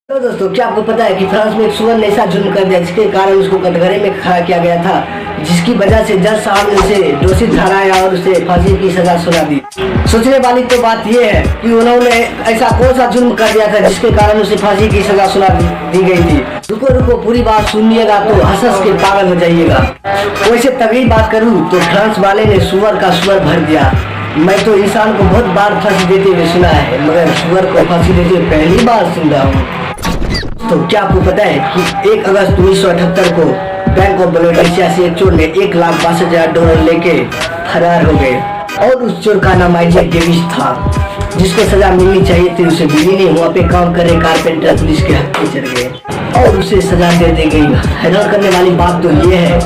तो दोस्तों, क्या आपको पता है कि फ्रांस में एक सुअर ने ऐसा जुल्म कर दिया जिसके कारण उसको कटघरे में खड़ा किया गया था, जिसकी वजह से जज साहब ने उसे दोषी ठहराया और उसे फांसी की सजा सुना दी। सोचने वाली तो बात यह है कि उन्होंने ऐसा कौन सा जुल्म कर दिया था जिसके कारण उसे फांसी की सजा सुना दी गई थी। रुको पूरी बात सुनिएगा तो हंस के पागल हो जाइएगा। वैसे तभी बात करूँ तो फ्रांस वाले ने सुअर का सुअर भर दिया। मैं तो इंसान को बहुत बार फांसी देते हुए सुना है, मगर सुअर को फांसी देते हुए पहली बार सुन रहा हूँ। तो क्या आपको पता है कि 1 अगस्त 1978 को बैंक ऑफ बंगलादेश से एक चोर ने $1,62,000 लेके फरार हो गए और उस चोर का नाम आइजैक डेविस था, जिसको सजा मिलनी चाहिए थी। उसे मिली नहीं। वहाँ पे काम करे कारपेंटर पुलिस के हक पे चढ़ गए और उसे सजा दे दी गई। हैरान करने वाली बात तो ये है,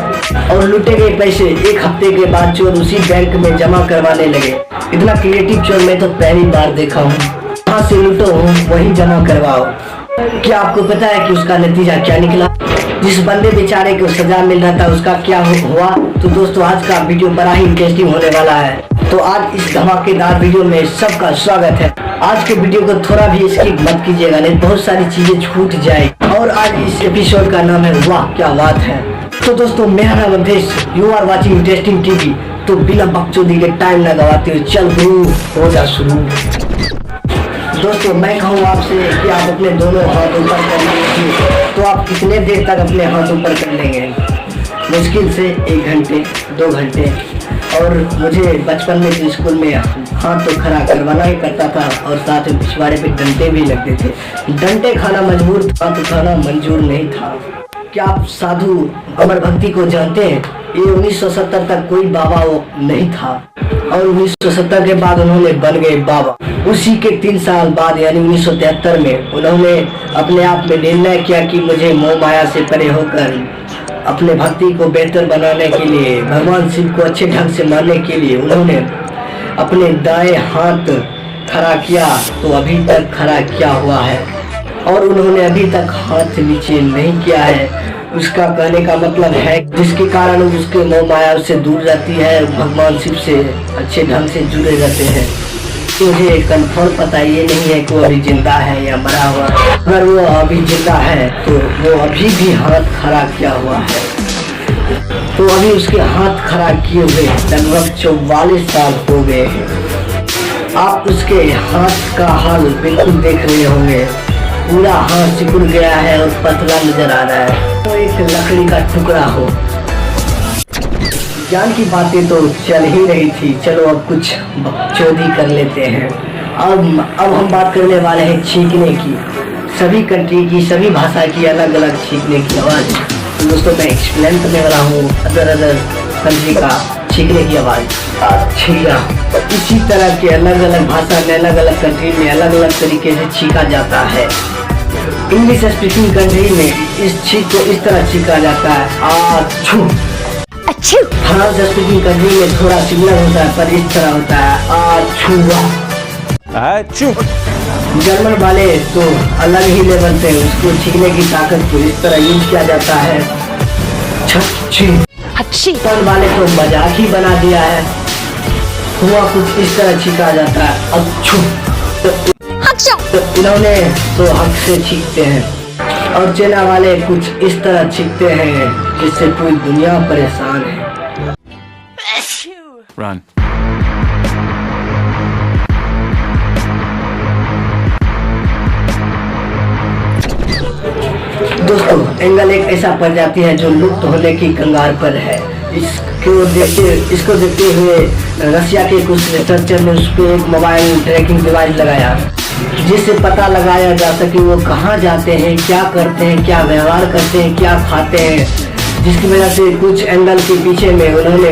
और लूटे गए पैसे 1 हफ्ते के बाद चोर उसी बैंक में जमा करवाने लगे। इतना क्रिएटिव चोर मैं तो पहली बार देखा हूँ। कहाँ से लूटो वहीं जमा करवाओ। क्या आपको पता है कि उसका नतीजा क्या निकला? जिस बंदे बेचारे को सजा मिल रहा था उसका क्या हुआ? तो दोस्तों, आज का वीडियो बड़ा ही इंटरेस्टिंग होने वाला है। तो आज इस धमाकेदार वीडियो में सबका स्वागत है। आज के वीडियो को थोड़ा भी स्किप मत कीजिएगा, नहीं बहुत सारी चीजें छूट जाएगी। और आज इस एपिसोड का नाम है वाह क्या बात है। तो दोस्तों, मेरा नाम Awadhesh, you are watching interesting TV. तो बिना बकचोदी के टाइम न गवाते हुए चल गुरु हो जा शुरू। दोस्तों, मैं कहूँ आपसे कि आप अपने दोनों हाथ ऊपर कर लीजिए। तो आप कितने देर तक अपने हाथ ऊपर कर लेंगे? मुश्किल से 1 घंटे 2 घंटे। और मुझे बचपन में तो स्कूल में हाथ तो खड़ा करवाना ही करता था और साथ में पिछवाड़े पे डंडे भी लगते थे। डंडे खाना मजबूर था, हाथ उठाना मंजूर नहीं था। क्या आप साधु अमर भक्ति को जानते हैं? ये 1970 तक कोई बाबा वो नहीं था और 1970 के बाद उन्होंने बन गए बाबा। उसी के 3 साल बाद यानी 1973 में उन्होंने अपने आप में निर्णय किया कि मुझे मोह माया से परे होकर अपने भक्ति को बेहतर बनाने के लिए, भगवान शिव को अच्छे ढंग से मानने के लिए उन्होंने अपने दाएं हाथ खड़ा किया। तो अभी तक खड़ा किया हुआ है और उन्होंने अभी तक हाथ नीचे नहीं किया है। उसका कहने का मतलब है जिसके कारण उसके मोह माया उससे दूर रहती है, भगवान शिव से अच्छे ढंग से जुड़े रहते हैं। मुझे कंफर्म पता ये नहीं है कि वो अभी जिंदा है या मरा हुआ। अगर वो अभी जिंदा है तो वो अभी भी हाथ खड़ा किया हुआ है। तो अभी उसके हाथ खड़ा किए हुए लगभग 44 साल हो गए हैं। आप उसके हाथ का हाल बिल्कुल देख रहे होंगे। पूरा हाथ सिकुड़ गया है और पतला नजर आ रहा है, तो एक लकड़ी का टुकड़ा हो। ज्ञान की बातें तो चल ही रही थी, चलो अब कुछ बकचोदी कर लेते हैं। अब हम बात करने वाले हैं छींकने की। सभी कंट्री की, सभी भाषा की अलग अलग छींकने की आवाज़। तो दोस्तों, मैं एक्सप्लेन करने वाला हूँ अदर कंट्री का छींकने की आवाज़। छींकना इसी तरह के अलग अलग भाषा में, अलग अलग कंट्री में अलग अलग तरीके से छींका जाता है। इंग्लिश स्पीकिंग कंट्री में इस छींक को इस तरह छींका जाता है, आछू। फ्रांस स्पीकिंग कंट्री में थोड़ा सिमिलर होता है पर इस तरह होता है, आछू। जर्मन वाले तो अलग ही लेवल पे उसको छींकने की ताकत को इस तरह यूज किया जाता है, छच्छी। वाले तो मजाक ही बना दिया है, हुआ कुछ इस तरह छींका जाता है, अच्छू। तो इन्होंने तो हक से छींकते हैं और चाइना वाले कुछ इस तरह छींकते हैं जिससे पूरी दुनिया परेशान है। Run. दोस्तों, एंगल एक ऐसा प्रजाति है जो लुप्त होने की कगार पर है। इसको देखते हुए रशिया के कुछ रिसर्चर ने उस पर एक मोबाइल ट्रैकिंग डिवाइस लगाया जिससे पता लगाया जा सके वो कहाँ जाते हैं, क्या करते हैं, क्या व्यवहार करते हैं, क्या खाते हैं। जिसकी वजह से कुछ एंगल के पीछे में उन्होंने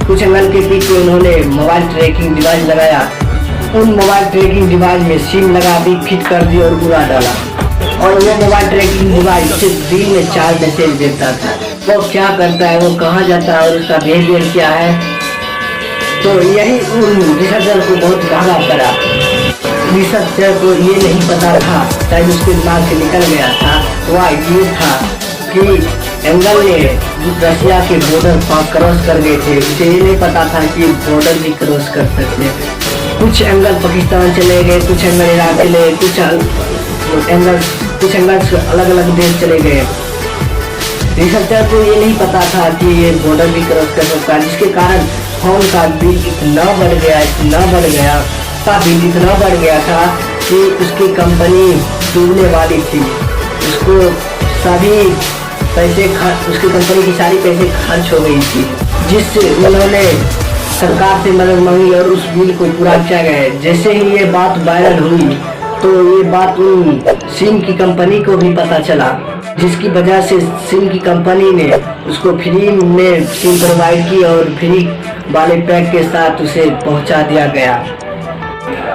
कुछ एंगल के पीछे उन्होंने मोबाइल ट्रैकिंग डिवाइस लगाया। उन मोबाइल ट्रैकिंग डिवाइस में सिम लगा दी, फिट कर दी और उड़ा डाला। और वो मोबाइल ट्रैकिंग डिवाइस सिर्फ दिन में 4 मैसेज देता था। वो क्या करता है, वो कहाँ जाता है और उसका बिहेवियर क्या है। तो यही उन रिसर्चर को बहुत महंगा पड़ा। रिसर्चर को ये नहीं पता था, शायद उसके दिमाग से निकल गया था, वह ये था कि एंगल ने रशिया के बॉर्डर क्रॉस कर गए थे। उसे ये नहीं पता था कि बॉर्डर भी क्रॉस कर सकते। कुछ एंगल पाकिस्तान चले गए, कुछ एंगल इराक चले, कुछ कुछ एंगल्स अलग अलग देश चले गए। रिसर्चर को ये नहीं पता था कि ये बॉर्डर भी क्रॉस कर सकता है, जिसके कारण फोन का बिल इतना बढ़ गया बिल इतना बढ़ गया था कि उसकी कंपनी डूबने वाली थी। उसको सभी पैसे उसकी कंपनी की सारी पैसे खर्च हो गई थी, जिससे उन्होंने सरकार से मदद मांगी और उस बिल को पूरा किया गया। जैसे ही ये बात वायरल हुई तो ये बात उन सिम की कंपनी को भी पता चला, जिसकी वजह से सिम की कंपनी ने उसको फ्री में सिम प्रोवाइड की और फ्री वाले पैक के साथ उसे पहुंचा दिया गया।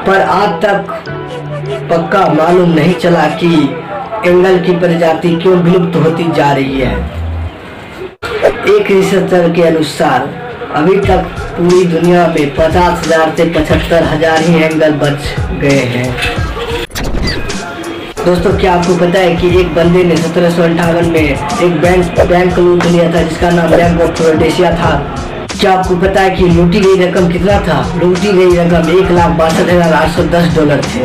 पर आज तक पक्का मालूम नहीं चला कि एंगल की प्रजाति क्यों विलुप्त होती जा रही है। एक रिसर्चर के अनुसार अभी तक पूरी दुनिया में 50,000 से 75,000 ही एंगल बच गए हैं। दोस्तों, क्या आपको पता है कि एक बंदे ने 1758 में एक बैंक लूट लिया था, जिसका नाम बैंक ऑफ रोडेशिया था। क्या आपको पता है कि लूटी गई रकम कितना था? लूटी गई रकम $1,62,810 थे।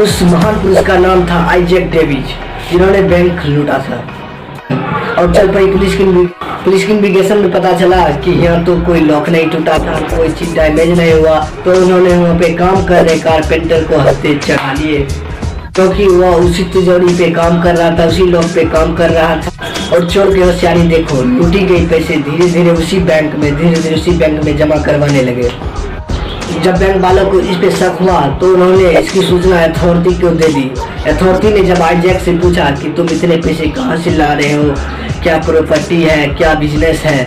उस महान पुरुष का नाम था आइजैक डेविस, जिन्होंने बैंक लूटा था। और चल पड़ी पुलिस की इन्वेस्टिगेशन में पता चला कि यहाँ तो कोई लॉक नहीं टूटा था, कोई चीज डैमेज नहीं हुआ। तो उन्होंने वहाँ पे काम कर रहे कारपेंटर को हफ्ते चढ़ा लिए, क्योंकि वह उसी तिजोरी पे काम कर रहा था, उसी लॉक पे काम कर रहा था। और चोर की होशियारी देखो, लूटी गई पैसे धीरे धीरे उसी बैंक में जमा करवाने लगे। जब बैंक वालों को इस पे शक हुआ तो उन्होंने इसकी सूचना अथॉरिटी को दे दी। अथॉरिटी ने जब आइजैक से पूछा कि तुम इतने पैसे कहाँ से ला रहे हो, क्या प्रॉपर्टी है, क्या बिजनेस है,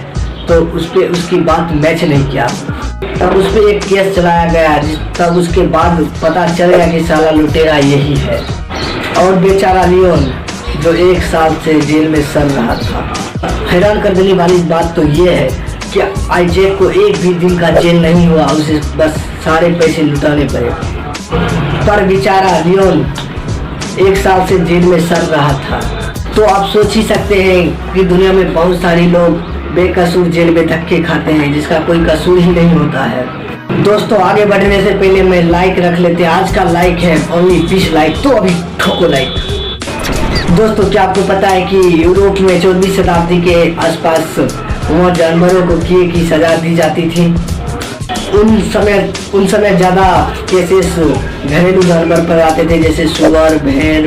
तो उस पे उसकी बात मैच नहीं किया। तब उस पे एक केस चलाया गया, तब उसके बाद पता चल गया कि साला लुटेरा यही है। और बेचारा लियोन जो 1 साल से जेल में सड़ रहा था। हैरान कर देने वाली बात तो ये है कि आइजैक को एक भी दिन का जेल नहीं हुआ, उसे बस सारे पैसे लुटाने पड़े। पर बेचारा लियोन 1 साल से जेल में सड़ रहा था। तो आप सोच ही सकते हैं कि दुनिया में बहुत सारे लोग बेकसूर जेल में धक्के खाते हैं, जिसका कोई कसूर ही नहीं होता है। दोस्तों, आगे बढ़ने से पहले मैं लाइक रख लेते हैं। आज का लाइक है ओनली 20 लाइक, तो अभी ठोको लाइक। दोस्तों, क्या आपको पता है कि यूरोप में 14वीं शताब्दी के आसपास वहाँ जानवरों को किए की सजा दी जाती थी। उन समय ज़्यादा केसेस घरेलू जानवर पर आते थे, जैसे सुअर, भेड़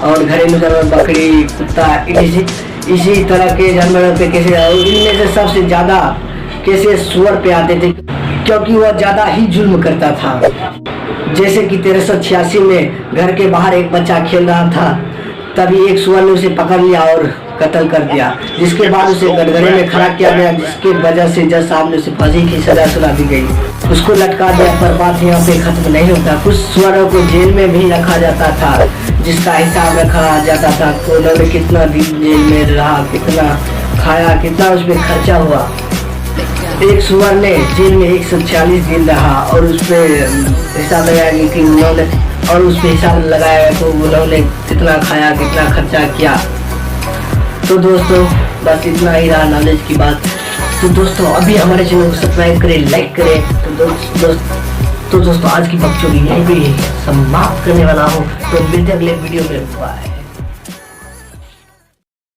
और घरेलू जानवर बकरी, कुत्ता, इसी तरह के जानवरों पे केसेस। और इनमें से सबसे ज़्यादा केसेस सुअर पे आते थे, क्योंकि वह ज़्यादा ही जुल्म करता था। जैसे कि 1386 में घर के बाहर एक बच्चा खेल रहा था, तभी एक सुअर ने उसे पकड़ लिया और कत्ल कर दिया, जिसके बाद उसे गड़गड़े में खड़ा किया गया, जिसके वजह से जज साहब ने उसे फांसी की सजा सुना दी गई। उसको लटका दिया। पर बात यहाँ पे खत्म नहीं होता। कुछ सुअरों को जेल में भी रखा जाता था, जिसका हिसाब रखा जाता था तो उन्होंने कितना दिन जेल में रहा, कितना खाया, कितना उस पर खर्चा हुआ। एक सुअर ने जेल में 140 दिन रहा और उस पर हिसाब लगाया कि उन्होंने तो उन्होंने कितना खाया, कितना खर्चा किया। तो दोस्तों, बस इतना ही रहा नॉलेज की बात। तो दोस्तों, अभी हमारे चैनल को सब्सक्राइब करें, लाइक करें। तो दोस्तों आज की बकचोदी यहीं पे समाप्त करने वाला हूँ। तो मिलते अगले वीडियो में। बाय।